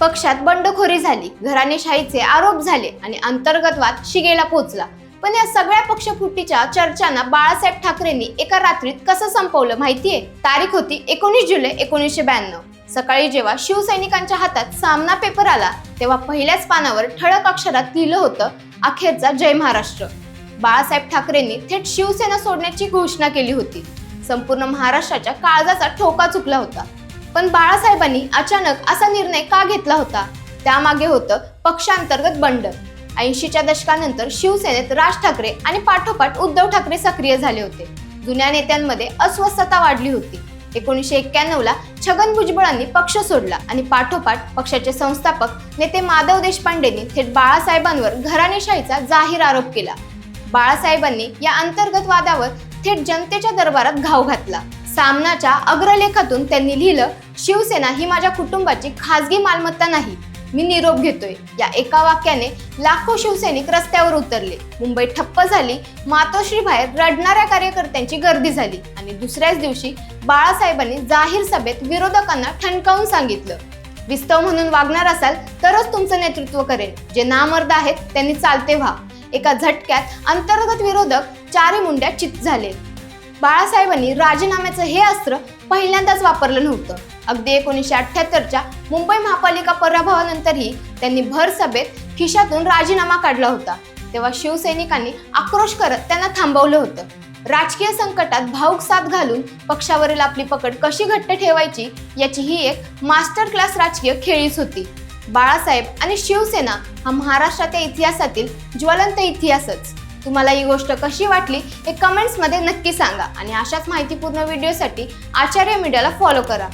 पक्षात बंडखोरी झाली, घराणेशाहीचे आरोप झाले आणि अंतर्गत वाद शिगेला पोहोचला। पण या सगळ्या पक्षफुटीच्या चर्चांना बाळासाहेब ठाकरेंनी एका रात्रीत कसं संपवलं माहितीये? तारीख होती 19 जुलै 1992। सकाळी जेव्हा शिवसैनिकांच्या हातात सामना पेपर आला तेव्हा पहिल्याच पानावर ठळक अक्षरात लिहिलं होतं, अखेरचा जय महाराष्ट्र। बाळासाहेब ठाकरेंनी थेट शिवसेना सोडण्याची घोषणा केली होती। संपूर्ण महाराष्ट्राच्या काळजाचा ठोका चुकला होता। पण बाळासाहेबांनी अचानक असा निर्णय का घेतला होता? त्यामागे होतं पक्षांतर्गत बंड। 80च्या दशकानंतर शिवसेनेत राज ठाकरे आणि पाठोपाठ उद्धव ठाकरे सक्रिय झाले होते। जुन्या नेत्यांमध्ये अस्वस्थता वाढली होती। 1991ला छगन भुजबळांनी पक्ष सोडला आणि पाठोपाठ पक्षाचे संस्थापक नेते माधव देशपांडेंनी थेट बाळासाहेबांवर घराणेशाहीचा जाहीर आरोप केला। बाळासाहेबांनी या अंतर्गत वादावर थेट जनतेच्या दरबारात घाव घातला। सामनाच्या अग्रलेखातून त्यांनी लिहिलं, शिवसेना ही माझ्या कुटुंबाची खासगी मालमत्ता नाही, मी निरोप घेतोय। या एका वाक्याने लाखो शिवसैनिक रस्त्यावर उतरले। मुंबई ठप्प झाली, मातोश्री बाहेर रडणाऱ्या कार्यकर्त्यांची गर्दी झाली आणि दुसऱ्याच दिवशी बाळासाहेबांनी जाहीर सभेत विरोधकांना ठणकावून सांगितलं, विस्तव म्हणून वागणार असाल तरच तुमचं नेतृत्व करेल, जे नामर्द आहेत त्यांनी चालते व्हा। एका झटक्यात अंतर्गत विरोधक चारी मुंड्या चित झाले। बाळासाहेबांनी राजीनाम्याचं हे अस्त्र पहिल्यांदाच वापरलं नव्हतं। अगदी 1978च्या मुंबई महापालिका पराभवानंतरही त्यांनी भर सभेत खिशातून राजीनामा काढला होता। तेव्हा शिवसैनिकांनी आक्रोश करत त्यांना थांबवलं होतं। राजकीय संकटात भाऊक साथ घालून पक्षावरील आपली पकड कशी घट्ट ठेवायची याची ही एक मास्टर क्लास राजकीय खेळीच होती। बाळासाहेब आणि शिवसेना हा महाराष्ट्राच्या इतिहासातील ज्वलंत इतिहासच। तुम्हाला ही गोष्ट कशी वाटली हे कमेंट्समध्ये नक्की सांगा आणि अशाच माहितीपूर्ण व्हिडिओसाठी आचार्य मीडियाला फॉलो करा।